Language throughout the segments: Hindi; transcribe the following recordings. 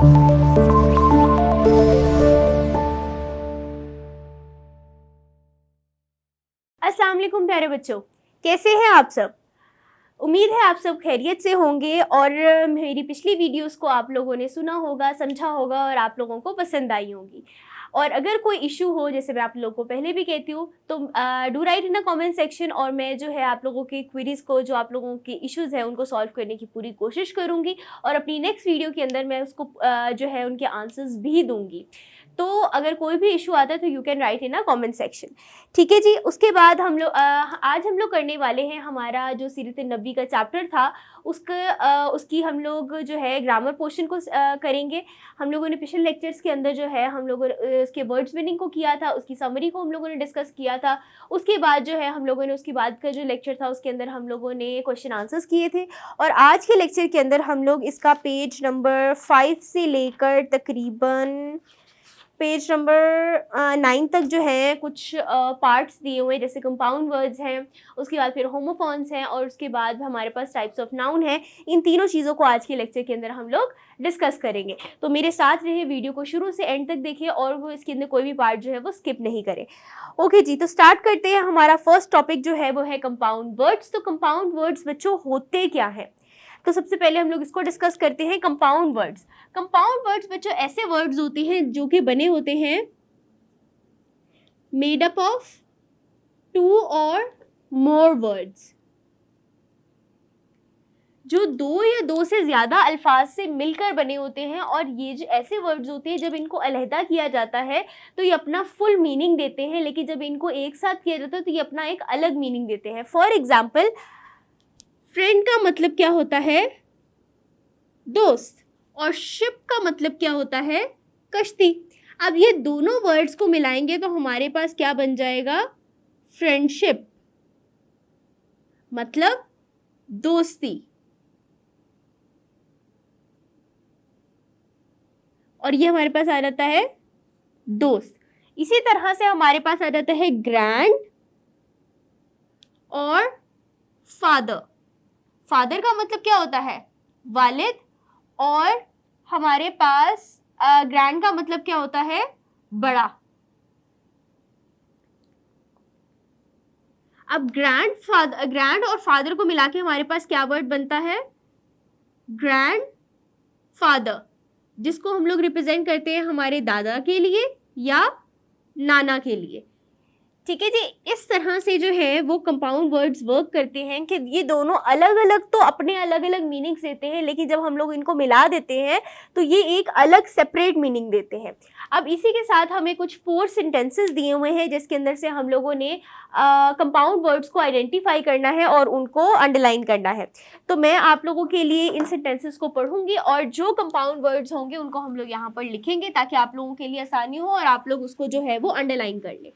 अस्सलाम वालेकुम प्यारे बच्चों, कैसे हैं आप सब। उम्मीद है आप सब खैरियत से होंगे और मेरी पिछली वीडियोस को आप लोगों ने सुना होगा, समझा होगा और आप लोगों को पसंद आई होंगी। और अगर कोई इशू हो, जैसे मैं आप लोगों को पहले भी कहती हूँ, तो do right in the comment section और मैं जो है आप लोगों की क्वेरीज़ को, जो आप लोगों के इश्यूज़ हैं उनको सॉल्व करने की पूरी कोशिश करूँगी और अपनी नेक्स्ट वीडियो के अंदर मैं उसको जो है उनके आंसर्स भी दूँगी। तो अगर कोई भी इशू आता है तो you can write in a comment section. ठीक है जी। उसके बाद हम लोग आज हम लोग करने वाले हैं हमारा जो सीरत नबी का चैप्टर था उसकी हम लोग जो है ग्रामर पोर्शन को करेंगे। हम लोगों ने पिछले लेक्चर्स के अंदर जो है हम लोगों ने उसके वर्ड्स मीनिंग को किया था, उसकी समरी को हम लोगों ने डिस्कस किया था। उसके बाद जो है हम लोगों ने उसके बाद का जो लेक्चर था उसके अंदर हम लोगों ने क्वेश्चन आंसर्स किए थे। और आज के लेक्चर के अंदर हम लोग इसका पेज नंबर 5 से लेकर तकरीबन पेज नंबर 9 तक जो है कुछ पार्ट्स दिए हुए हैं, जैसे कंपाउंड वर्ड्स हैं, उसके बाद फिर होमोफॉन्स हैं और उसके बाद हमारे पास टाइप्स ऑफ नाउन है। इन तीनों चीज़ों को आज के लेक्चर के अंदर हम लोग डिस्कस करेंगे। तो मेरे साथ रहे, वीडियो को शुरू से एंड तक देखिए और वो इसके अंदर कोई भी पार्ट जो है वो स्किप नहीं करे। ओके जी, तो स्टार्ट करते हैं। हमारा फर्स्ट टॉपिक जो है वो है कंपाउंड वर्ड्स। तो कंपाउंड वर्ड्स बच्चों होते क्या है, तो सबसे पहले हम लोग इसको डिस्कस करते हैं। कंपाउंड वर्ड्स, कंपाउंड वर्ड्स बच्चों ऐसे वर्ड्स होते हैं जो कि बने होते हैं मेड अप ऑफ 2 और मोर वर्ड्स, जो 2 या 2 से ज़्यादा अल्फाज से मिलकर बने होते हैं। और ये जो ऐसे वर्ड्स होते हैं जब इनको अलहदा किया जाता है तो ये अपना फुल मीनिंग देते हैं, लेकिन जब इनको एक साथ किया जाता है तो ये अपना एक अलग मीनिंग देते हैं। फॉर एग्जाम्पल, फ्रेंड का मतलब क्या होता है, दोस्त, और शिप का मतलब क्या होता है, कश्ती। अब ये दोनों वर्ड्स को मिलाएंगे तो हमारे पास क्या बन जाएगा, फ्रेंडशिप, मतलब दोस्ती। और ये हमारे पास आ जाता है दोस्त। इसी तरह से हमारे पास आ जाता है ग्रैंड और फादर। फादर का मतलब क्या होता है, वालिद, और हमारे पास ग्रैंड का मतलब क्या होता है, बड़ा। अब ग्रैंड और फादर को मिला के हमारे पास क्या वर्ड बनता है, ग्रैंड फादर, जिसको हम लोग रिप्रेजेंट करते हैं हमारे दादा के लिए या नाना के लिए। ठीक है जी। इस तरह से जो है वो कंपाउंड वर्ड्स वर्क करते हैं कि ये दोनों अलग अलग तो अपने अलग अलग मीनिंग्स देते हैं, लेकिन जब हम लोग इनको मिला देते हैं तो ये एक अलग सेपरेट मीनिंग देते हैं। अब इसी के साथ हमें कुछ 4 सेंटेंसेस दिए हुए हैं जिसके अंदर से हम लोगों ने कंपाउंड वर्ड्स को आइडेंटिफाई करना है और उनको अंडरलाइन करना है। तो मैं आप लोगों के लिए इन सेंटेंसेस को पढ़ूंगी और जो कंपाउंड वर्ड्स होंगे उनको हम लोग यहाँ पर लिखेंगे ताकि आप लोगों के लिए आसानी हो और आप लोग उसको जो है वो अंडरलाइन कर लें।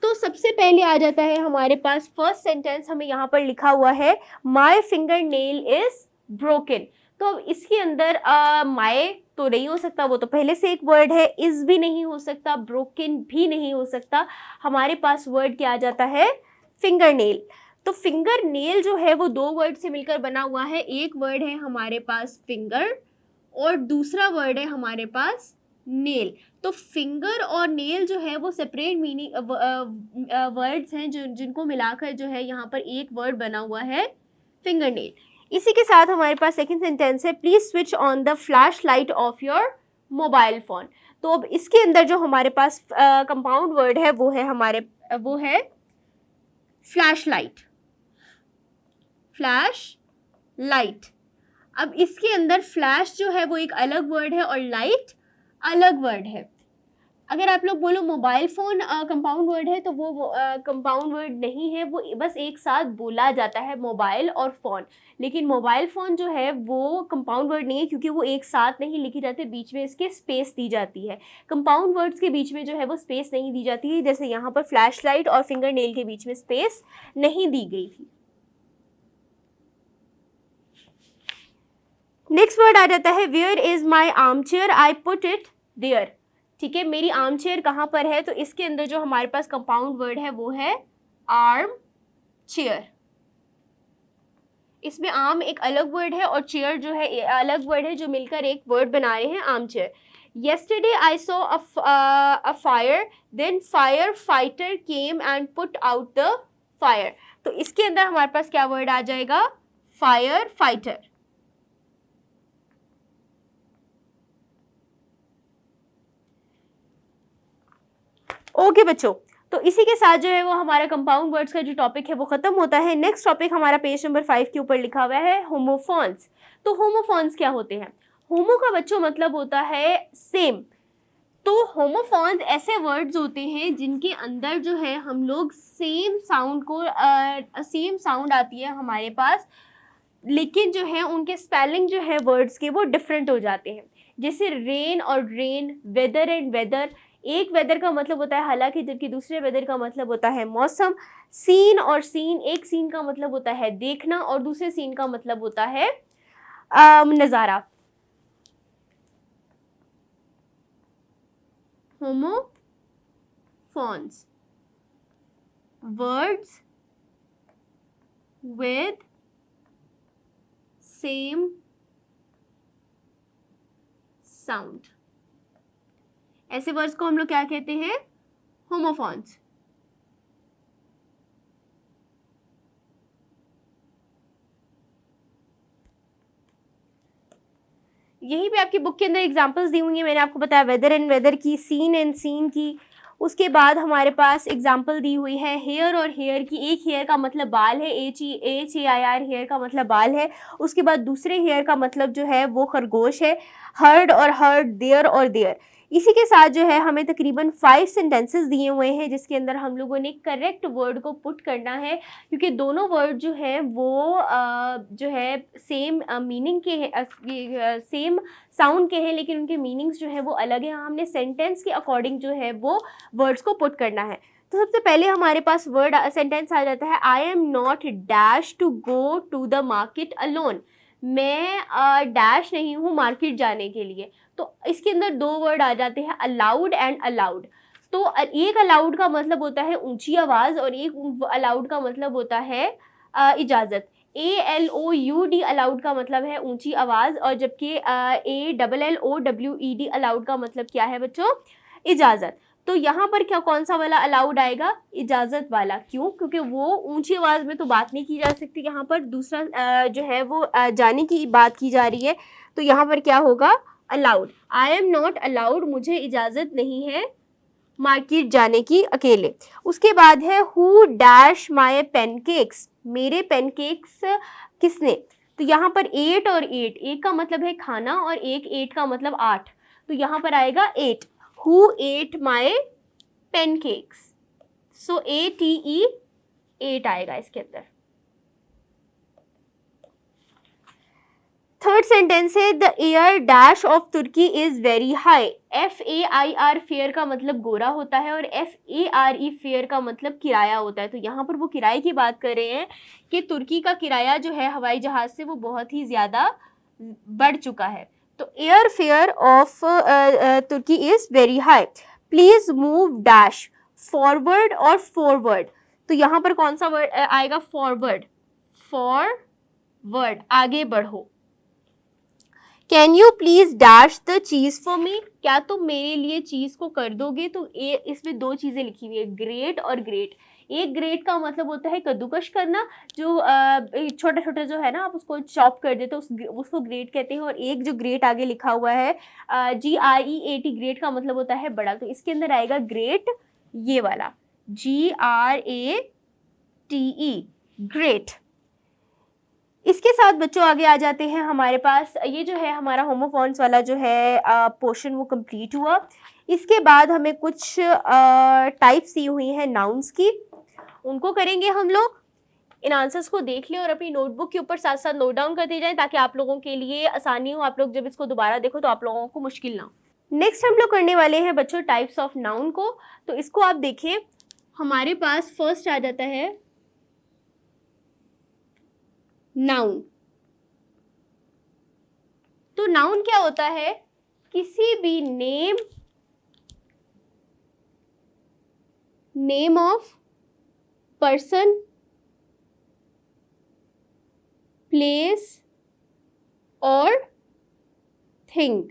तो सबसे पहले आ जाता है हमारे पास फर्स्ट सेंटेंस, हमें यहाँ पर लिखा हुआ है my finger nail is broken. तो अब इसके अंदर माई तो नहीं हो सकता, वो तो पहले से एक वर्ड है, इज भी नहीं हो सकता, ब्रोकन भी नहीं हो सकता। हमारे पास वर्ड क्या आ जाता है, फिंगर नेल। तो फिंगर नेल जो है वो 2 वर्ड से मिलकर बना हुआ है। एक वर्ड है हमारे पास फिंगर और दूसरा वर्ड है हमारे पास नेल। तो फिंगर और नेल जो है वो सेपरेट मीनिंग वर्ड्स हैं जिनको मिलाकर जो है यहाँ पर एक वर्ड बना हुआ है, फिंगर नेल। इसी के साथ हमारे पास सेकंड सेंटेंस है please switch on the flash light of your mobile phone. तो अब इसके अंदर जो हमारे पास कंपाउंड वर्ड है वो है फ्लैश लाइट, फ्लैश लाइट। अब इसके अंदर फ्लैश जो है वो एक अलग वर्ड है और लाइट अलग वर्ड है। अगर आप लोग बोलो मोबाइल फ़ोन कंपाउंड वर्ड है तो वो कंपाउंड वर्ड नहीं है, वो बस एक साथ बोला जाता है मोबाइल और फ़ोन। लेकिन मोबाइल फ़ोन जो है वो कंपाउंड वर्ड नहीं है क्योंकि वो एक साथ नहीं लिखे जाते, बीच में इसके स्पेस दी जाती है। कंपाउंड वर्ड्स के बीच में जो है वो स्पेस नहीं दी जाती है, जैसे यहाँ पर फ्लैश लाइट और फिंगर नेल के बीच में स्पेस नहीं दी गई थी। नेक्स्ट वर्ड आ जाता है where is my arm chair, I put it there. ठीक है, मेरी आर्म चेयर कहाँ पर है, तो इसके अंदर जो हमारे पास कंपाउंड वर्ड है वो है आर्म चेयर। इसमें आम एक अलग वर्ड है और चेयर जो है अलग वर्ड है, जो मिलकर एक वर्ड बना रहे हैं arm chair. Yesterday I saw a fire, then firefighter came and put out the fire. तो इसके अंदर हमारे पास क्या वर्ड आ जाएगा? Fire fighter. ओके बच्चों, तो इसी के साथ जो है वो हमारा कंपाउंड वर्ड्स का जो टॉपिक है वो खत्म होता है. नेक्स्ट टॉपिक हमारा पेज नंबर 5 के ऊपर लिखा हुआ है होमोफोन्स. तो होमोफोन्स क्या होते हैं? होमो का बच्चों मतलब होता है सेम. तो होमोफोन्स ऐसे वर्ड्स होते हैं जिनके अंदर जो है हम लोग सेम साउंड आती है हमारे पास, लेकिन जो है उनके स्पेलिंग जो है वर्ड्स के वो डिफरेंट हो जाते हैं. जैसे रेन और रेन, वेदर एंड वेदर. एक वेदर का मतलब होता है हालांकि, जबकि दूसरे वेदर का मतलब होता है मौसम. सीन और सीन, एक सीन का मतलब होता है देखना और दूसरे सीन का मतलब होता है नज़ारा. Homophones, words with same sound. ऐसे वर्ड्स को हम लोग क्या कहते हैं? होमोफोन्स. यहीं पे आपकी बुक के अंदर एग्जांपल्स दी हुई हैं. मैंने आपको बताया वेदर एंड वेदर की, सीन एंड सीन की. उसके बाद हमारे पास एग्जांपल दी हुई है हेयर और हेयर की. एक हेयर का मतलब बाल है, HEAR, हेयर का मतलब बाल है. उसके बाद दूसरे हेयर का मतलब जो है वो खरगोश है. हर्ड और हर्ड, देयर और देयर. इसी के साथ जो है हमें तकरीबन 5 सेंटेंसेस दिए हुए हैं जिसके अंदर हम लोगों ने करेक्ट वर्ड को पुट करना है, क्योंकि दोनों वर्ड जो है वो जो है सेम मीनिंग के हैं, सेम साउंड के हैं, लेकिन उनके मीनिंग्स जो है वो अलग हैं. हमने सेंटेंस के अकॉर्डिंग जो है वो वर्ड्स को पुट करना है. तो सबसे पहले हमारे पास वर्ड सेंटेंस आ जाता है, I am not dash to go to the market alone. मैं डैश नहीं हूँ मार्केट जाने के लिए. तो इसके अंदर दो वर्ड आ जाते हैं, अलाउड एंड अलाउड. तो एक अलाउड का मतलब होता है ऊंची आवाज़ और एक अलाउड का मतलब होता है इजाज़त. ALOUD अलाउड का मतलब है ऊंची आवाज़, और जबकि ALLOWED अलाउड का मतलब क्या है बच्चों? इजाज़त. तो यहाँ पर क्या कौन सा वाला अलाउड आएगा? इजाज़त वाला. क्यों? क्योंकि वो ऊंची आवाज़ में तो बात नहीं की जा सकती. यहाँ पर दूसरा जो है वो जाने की बात की जा रही है. तो यहाँ पर क्या होगा? Allowed. I am not allowed, मुझे इजाज़त नहीं है मार्केट जाने की अकेले. उसके बाद है हु डैश माई पेनकेक्स, मेरे पेनकेक्स किसने. तो यहाँ पर 8 और 8, एक का मतलब है खाना और एक 8 का मतलब 8. तो यहाँ पर आएगा 8. Who ate my pancakes. So ATE 8 आएगा इसके अंदर. थर्ड सेंटेंस है the air dash of Turkey is very high. FAIR fair का मतलब गोरा होता है और FARE फेयर का मतलब किराया होता है. तो यहाँ पर वो किराए की बात कर रहे हैं कि तुर्की का किराया जो है हवाई जहाज से वो बहुत ही ज़्यादा बढ़ चुका है. तो air fare of Turkey is very high. Please move dash forward और फॉरवर्ड. तो यहाँ पर कौन सा वर्ड आएगा? फॉरवर्ड. फॉरवर्ड, आगे बढ़ो. Can you please dash the cheese for me, क्या तुम मेरे लिए चीज़ को कर दोगे. तो इसमें दो चीज़ें लिखी हुई है, ग्रेट और ग्रेट. एक ग्रेट का मतलब होता है कद्दूकश करना, जो छोटा छोटा जो है ना आप उसको चॉप कर देते हो, उसको ग्रेट कहते हैं. और एक जो ग्रेट आगे लिखा हुआ है GREAT, ग्रेट का मतलब होता है बड़ा. तो इसके अंदर आएगा ग्रेट, ये वाला GRATE, ग्रेट. इसके साथ बच्चों आगे आ जाते हैं हमारे पास. ये जो है हमारा होमोफोन्स वाला जो है पोर्शन वो कंप्लीट हुआ. इसके बाद हमें कुछ टाइप्स दी हुई हैं नाउन्स की, उनको करेंगे हम लोग. इन आंसर्स को देख लें और अपनी नोटबुक के ऊपर साथ साथ नोट डाउन करते जाएं ताकि आप लोगों के लिए आसानी हो. आप लोग जब इसको दोबारा देखो तो आप लोगों को मुश्किल ना हो. नेक्स्ट हम लोग करने वाले हैं बच्चों टाइप्स ऑफ नाउन को. तो इसको आप देखें, हमारे पास फर्स्ट आ जाता है नाउन. तो नाउन क्या होता है? किसी भी नेम ऑफ पर्सन, प्लेस और थिंग,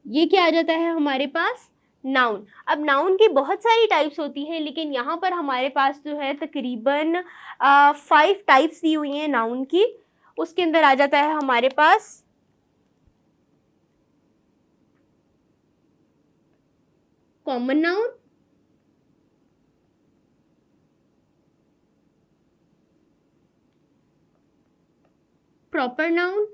ये क्या आ जाता है हमारे पास? नाउन। अब नाउन की बहुत सारी टाइप्स होती हैं, लेकिन यहाँ पर हमारे पास जो है तकरीबन 5 टाइप्स दी हुई हैं नाउन की। उसके अंदर आ जाता है हमारे पास कॉमन नाउन, प्रॉपर नाउन,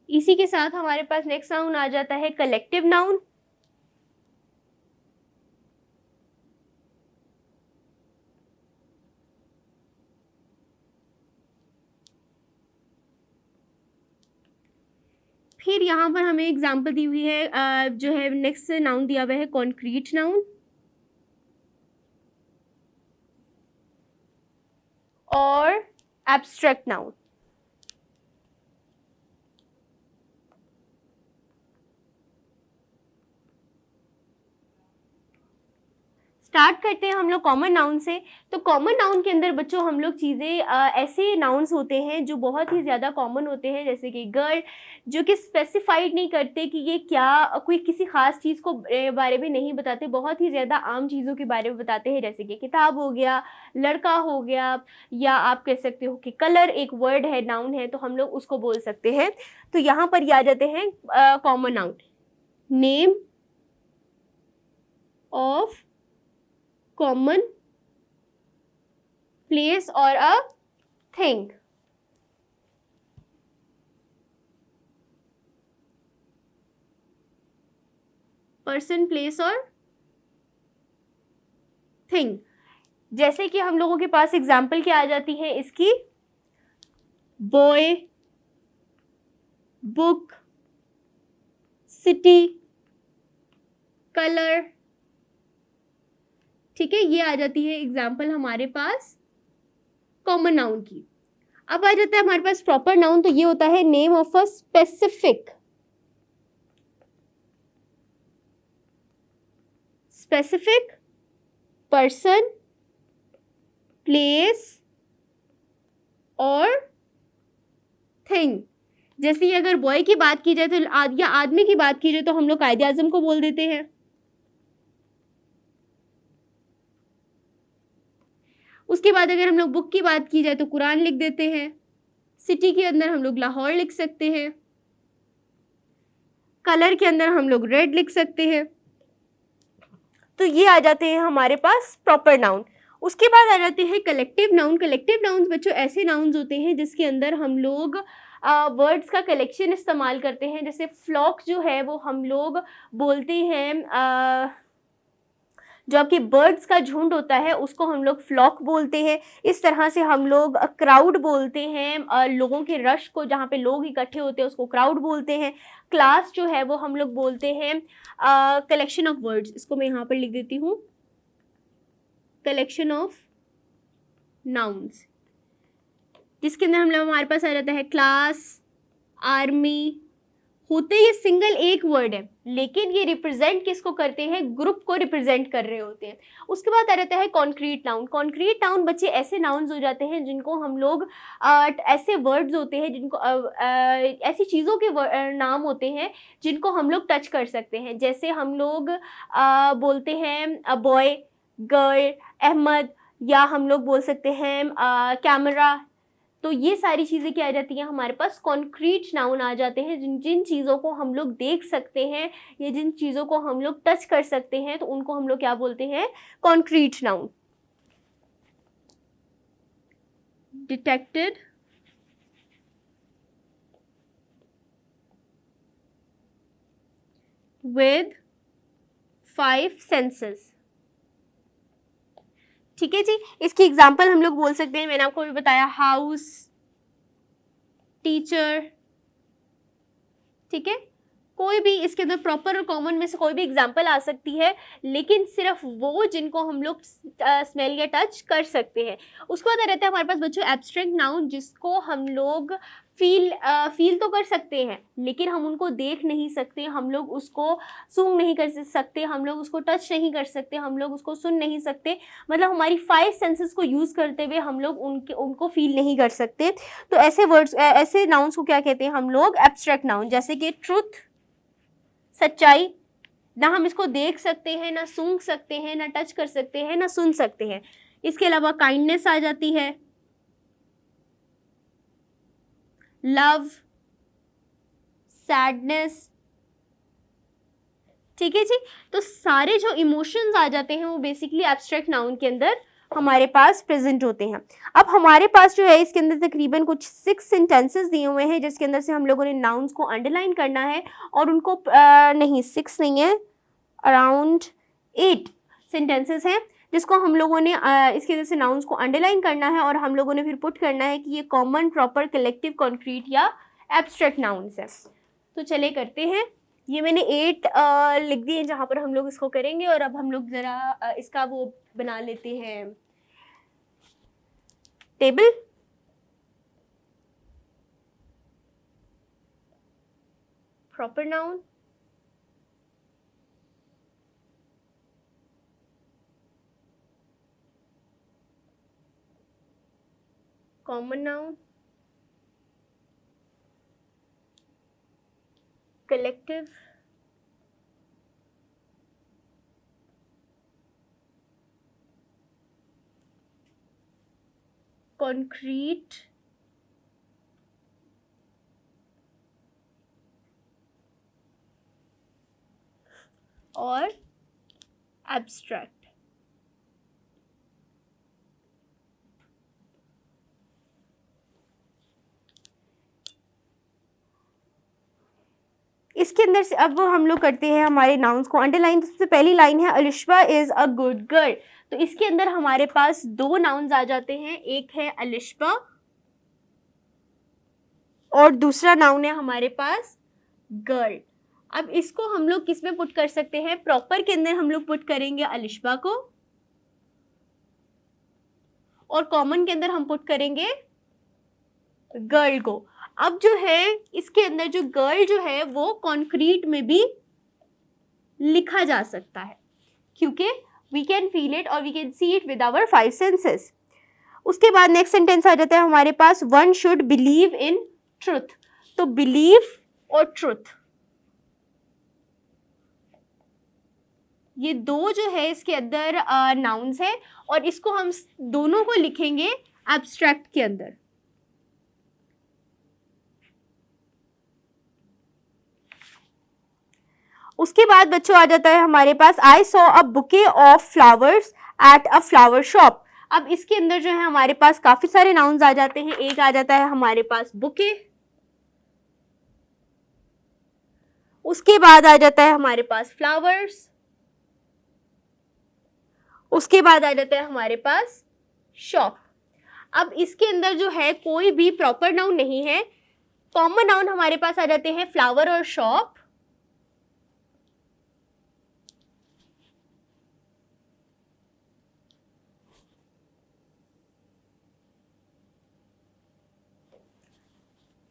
इसी के साथ हमारे पास नेक्स्ट नाउन आ जाता है कलेक्टिव नाउन, फिर यहाँ पर हमें एग्जांपल दी हुई है जो है नेक्स्ट नाउन दिया हुआ है कॉन्क्रीट नाउन और एब्स्ट्रैक्ट नाउन। स्टार्ट करते हैं हम लोग कॉमन नाउन से। तो कॉमन नाउन के अंदर बच्चों हम लोग चीज़ें ऐसे नाउन्स होते हैं जो बहुत ही ज़्यादा कॉमन होते हैं, जैसे कि गर्ल, जो कि स्पेसिफाइड नहीं करते कि ये क्या, कोई किसी ख़ास चीज़ को बारे में नहीं बताते, बहुत ही ज़्यादा आम चीज़ों के बारे में बताते हैं, जैसे कि किताब हो गया, लड़का हो गया, या आप कह सकते हो कि कलर एक वर्ड है, नाउन है, तो हम लोग उसको बोल सकते हैं। तो यहाँ पर ये आ जाते हैं common noun, name of common place और अ थिंग। पर्सन, प्लेस और थिंग। जैसे कि हम लोगों के पास एग्जाम्पल क्या आ जाती है इसकी? Boy, book, city, colour. ठीक है, ये आ जाती है एग्जाम्पल हमारे पास कॉमन नाउन की। अब आ जाता है हमारे पास प्रॉपर नाउन। तो ये होता है name of a specific person, place और थिंग। जैसे ये अगर बॉय की बात की जाए तो या आदमी की बात की जाए तो हम लोग कायदे आजम को बोल देते हैं। उसके बाद अगर हम लोग बुक की बात की जाए तो कुरान लिख देते हैं। सिटी के अंदर हम लोग लाहौर लिख सकते हैं। कलर के अंदर हम लोग रेड लिख सकते हैं। तो ये आ जाते हैं हमारे पास प्रॉपर नाउन। उसके बाद आ जाते हैं कलेक्टिव नाउन। कलेक्टिव नाउन्स बच्चों ऐसे नाउन्स होते हैं जिसके अंदर हम लोग वर्ड्स का कलेक्शन इस्तेमाल करते हैं। जैसे फ्लॉक जो है वो हम लोग बोलते हैं, जो आपके बर्ड्स का झुंड होता है उसको हम लोग फ्लॉक बोलते हैं। इस तरह से हम लोग क्राउड बोलते हैं, लोगों के रश को, जहाँ पे लोग इकट्ठे होते हैं उसको क्राउड बोलते हैं। क्लास जो है वो हम लोग बोलते हैं कलेक्शन ऑफ वर्ड्स। इसको मैं यहाँ पर लिख देती हूँ, कलेक्शन ऑफ नाउन्स, जिसके अंदर हम लोग हमारे पास आ जाता है क्लास, आर्मी। होते ये सिंगल एक वर्ड है, लेकिन ये रिप्रेजेंट किसको करते हैं? ग्रुप को रिप्रेजेंट कर रहे होते हैं। उसके बाद आ जाता है कॉन्क्रीट नाउन। कॉन्क्रीट नाउन बच्चे ऐसे नाउन्स हो जाते हैं जिनको हम लोग ऐसे वर्ड्स होते हैं जिनको ऐसी चीज़ों के नाम होते हैं जिनको हम लोग टच कर सकते हैं। जैसे हम लोग बोलते हैं बॉय, गर्ल, अहमद, या हम लोग बोल सकते हैं कैमरा। तो ये सारी चीज़ें क्या आ जाती हैं हमारे पास? कॉन्क्रीट नाउन आ जाते हैं। जिन जिन चीज़ों को हम लोग देख सकते हैं या जिन चीज़ों को हम लोग टच कर सकते हैं तो उनको हम लोग क्या बोलते हैं? Concrete noun. Detected with 5 senses. ठीक है जी, इसकी एग्जाम्पल हम लोग बोल सकते हैं, मैंने आपको भी बताया, हाउस, टीचर। ठीक है, कोई भी इसके अंदर प्रॉपर और कॉमन में से कोई भी एग्जाम्पल आ सकती है, लेकिन सिर्फ वो जिनको हम लोग स्मेल या टच कर सकते हैं। उसके बाद रहता है हमारे पास बच्चों एब्स्ट्रैक्ट नाउन, जिसको हम लोग फील तो कर सकते हैं, लेकिन हम उनको देख नहीं सकते, हम लोग उसको सूंघ नहीं कर सकते, हम लोग उसको टच नहीं कर सकते, हम लोग उसको सुन नहीं सकते, मतलब हमारी 5 सेंसेस को यूज़ करते हुए हम लोग उनको फील नहीं कर सकते। तो ऐसे वर्ड्स, ऐसे नाउन्स को क्या कहते हैं हम लोग? Abstract noun. जैसे कि ट्रुथ, सच्चाई, ना हम इसको देख सकते हैं, ना सूंघ सकते हैं, ना टच कर सकते हैं, ना सुन सकते हैं। इसके अलावा काइंडनेस आ जाती है, लव, सैडनेस, ठीक है जी। तो सारे जो इमोशंस आ जाते हैं वो बेसिकली एब्स्ट्रैक्ट नाउन के अंदर हमारे पास प्रेजेंट होते हैं। अब हमारे पास जो है इसके अंदर तकरीबन कुछ 6 सेंटेंसेस दिए हुए हैं, जिसके अंदर से हम लोगों ने नाउन्स को अंडरलाइन करना है और उनको नहीं 6 नहीं है, अराउंड 8 सेंटेंसेस हैं जिसको हम लोगों ने इसके अंदर से नाउन्स को अंडरलाइन करना है और हम लोगों ने फिर पुट करना है कि ये कॉमन, प्रॉपर, कलेक्टिव, कॉन्क्रीट या एब्स्ट्रैक्ट नाउन्स है। तो चले करते हैं। ये मैंने 8 लिख दिए जहाँ पर हम लोग इसको करेंगे, और अब हम लोग ज़रा इसका वो बना लेते हैं table. Proper noun, common noun, collective, concrete, और एब्स्ट्रैक्ट। इसके अंदर से अब हम लोग करते हैं हमारे नाउन्स को अंडरलाइन। सबसे पहली लाइन है Alishba is a good girl. तो इसके अंदर हमारे पास 2 नाउन्स आ जाते हैं, एक है अलिशबा और दूसरा नाउन है हमारे पास गर्ल। अब इसको हम लोग किस में पुट कर सकते हैं? प्रॉपर के अंदर हम लोग पुट करेंगे अलिशबा को, और कॉमन के अंदर हम पुट करेंगे गर्ल को। अब जो है इसके अंदर जो गर्ल जो है वो कॉन्क्रीट में भी लिखा जा सकता है, क्योंकि वी कैन फील इट और we can see it with our 5 senses. उसके बाद नेक्स्ट सेंटेंस आ जाता है हमारे पास, one should believe in truth. तो बिलीव और ट्रुथ, ये 2 जो है इसके अंदर नाउन्स है, और इसको हम दोनों को लिखेंगे एब्स्ट्रैक्ट के अंदर। उसके बाद बच्चों आ जाता है हमारे पास, I saw a bouquet of flowers at a flower shop. अब इसके अंदर जो है हमारे पास काफी सारे नाउन्स आ जाते हैं। एक आ जाता है हमारे पास बुके, उसके बाद आ जाता है हमारे पास फ्लावर्स, उसके बाद आ जाता है हमारे पास शॉप। अब इसके अंदर जो है कोई भी प्रॉपर नाउन नहीं है। कॉमन नाउन हमारे पास आ जाते हैं फ्लावर और शॉप,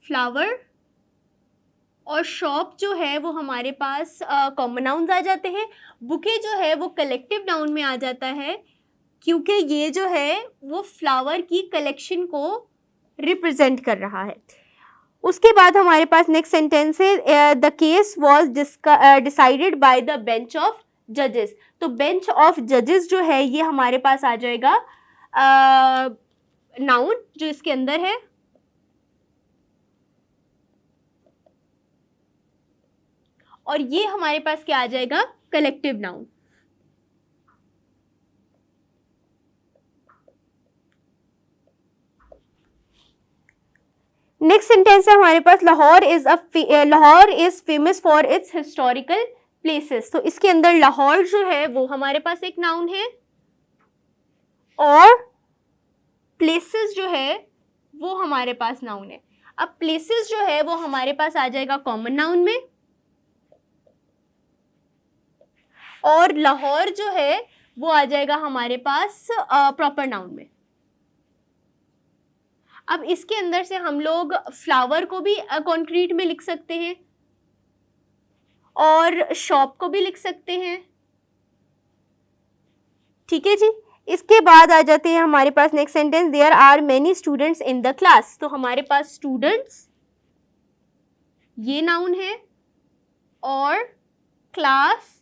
फ्लावर और शॉप जो है वो हमारे पास कॉमन नाउन्स आ जाते हैं। बुके जो है वो कलेक्टिव नाउन में आ जाता है, क्योंकि ये जो है वो फ्लावर की कलेक्शन को रिप्रेजेंट कर रहा है। उसके बाद हमारे पास नेक्स्ट सेंटेंस है, the case was decided by the bench of जजेस। तो बेंच ऑफ जजेस जो है ये हमारे पास आ जाएगा नाउन जो इसके अंदर है, और ये हमारे पास क्या आ जाएगा? Collective noun. नेक्स्ट सेंटेंस है हमारे पास, Lahore is famous for its historical places. तो इसके अंदर लाहौर जो है वो हमारे पास एक नाउन है, और प्लेसेस जो है वो हमारे पास नाउन है। अब प्लेसेस जो है वो हमारे पास आ जाएगा कॉमन नाउन में, और लाहौर जो है वो आ जाएगा हमारे पास प्रॉपर नाउन में। अब इसके अंदर से हम लोग फ्लावर को भी कॉन्क्रीट में लिख सकते हैं और शॉप को भी लिख सकते हैं। ठीक है जी। इसके बाद आ जाते हैं हमारे पास next sentence, there are many students in the class. तो हमारे पास स्टूडेंट्स ये नाउन है और क्लास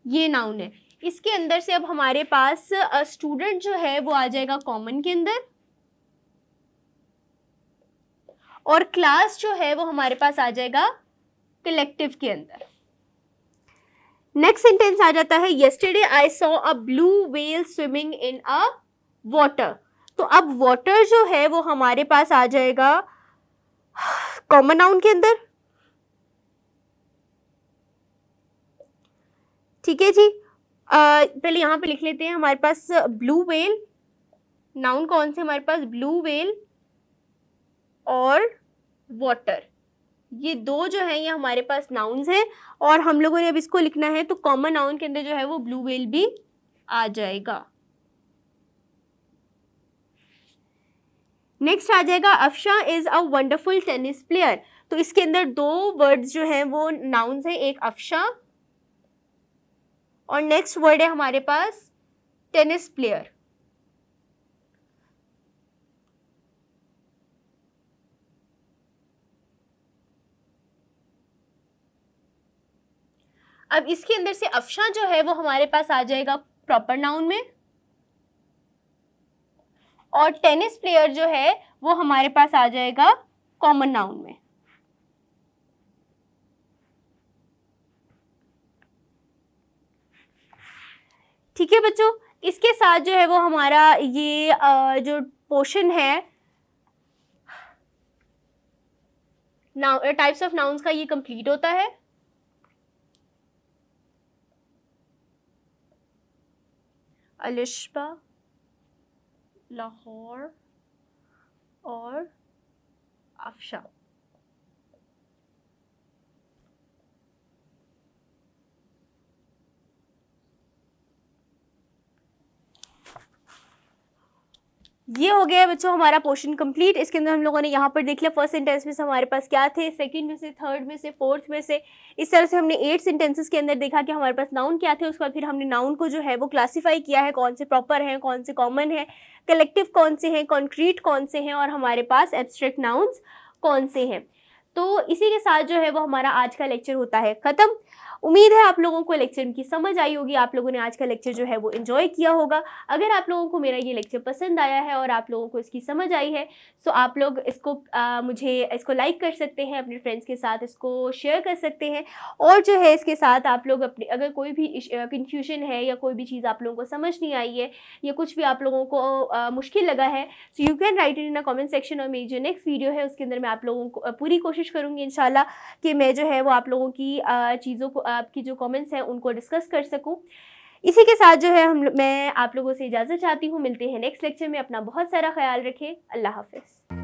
ये नाउन है। इसके अंदर से अब हमारे पास स्टूडेंट जो है वो आ जाएगा कॉमन के अंदर और क्लास जो है वो हमारे पास आ जाएगा कलेक्टिव के अंदर। नेक्स्ट सेंटेंस आ जाता है, yesterday I saw a blue whale swimming in a water. तो अब वाटर जो है वो हमारे पास आ जाएगा कॉमन नाउन के अंदर। ठीक है जी। पहले यहाँ पे लिख लेते हैं, हमारे पास ब्लू व्हेल नाउन कौन से हमारे पास, ब्लू व्हेल और वाटर, ये दो जो है ये हमारे पास नाउन्स हैं और हम लोगों ने अब इसको लिखना है तो कॉमन नाउन के अंदर जो है वो ब्लू व्हेल भी आ जाएगा। नेक्स्ट आ जाएगा, Afsha is a wonderful tennis player. तो इसके अंदर दो वर्ड्स जो हैं वो नाउन्स हैं, एक अफशा और नेक्स्ट वर्ड है हमारे पास टेनिस प्लेयर। अब इसके अंदर से अफशा जो है वो हमारे पास आ जाएगा प्रॉपर नाउन में और टेनिस प्लेयर जो है वो हमारे पास आ जाएगा कॉमन नाउन में। ठीक है बच्चों, इसके साथ जो है वो हमारा ये जो पोर्शन है टाइप्स ऑफ नाउन्स का ये कंप्लीट होता है। अलिशबा, लाहौर और अफशा। ये हो गया बच्चों हमारा पोर्शन कंप्लीट। इसके अंदर हम लोगों ने यहाँ पर देख लिया फर्स्ट सेंटेंस में से हमारे पास क्या थे, सेकंड में से, थर्ड में से, फोर्थ में से, इस तरह से हमने 8 सेंटेंसेस के अंदर देखा कि हमारे पास नाउन क्या थे। उसके बाद फिर हमने नाउन को जो है वो क्लासीफाई किया है, कौन से प्रॉपर हैं, कौन से कॉमन है, कलेक्टिव कौन से हैं, कॉन्क्रीट कौन से हैं और हमारे पास एब्स्ट्रैक्ट नाउन्स कौन से हैं। तो इसी के साथ जो है वो हमारा आज का लेक्चर होता है ख़त्म। उम्मीद है आप लोगों को लेक्चर की समझ आई होगी, आप लोगों ने आज का लेक्चर जो है वो एंजॉय किया होगा। अगर आप लोगों को मेरा ये लेक्चर पसंद आया है और आप लोगों को इसकी समझ आई है तो आप लोग इसको मुझे इसको लाइक कर सकते हैं, अपने फ्रेंड्स के साथ इसको शेयर कर सकते हैं और जो है इसके साथ आप लोग अपने अगर कोई भी कन्फ्यूजन है या कोई भी चीज़ आप लोगों को समझ नहीं आई है या कुछ भी आप लोगों को मुश्किल लगा है so you can write in a comment section और मेरी जो नेक्स्ट वीडियो है उसके अंदर मैं आप लोगों को पूरी कोशिश करूँगी इंशाल्लाह कि मैं जो है वो आप लोगों की चीज़ों को, आपकी जो कमेंट्स हैं उनको डिस्कस कर सकूं। इसी के साथ जो है मैं आप लोगों से इजाज़त चाहती हूँ। मिलते हैं नेक्स्ट लेक्चर में। अपना बहुत सारा ख्याल रखें। अल्लाह हाफ़िज़।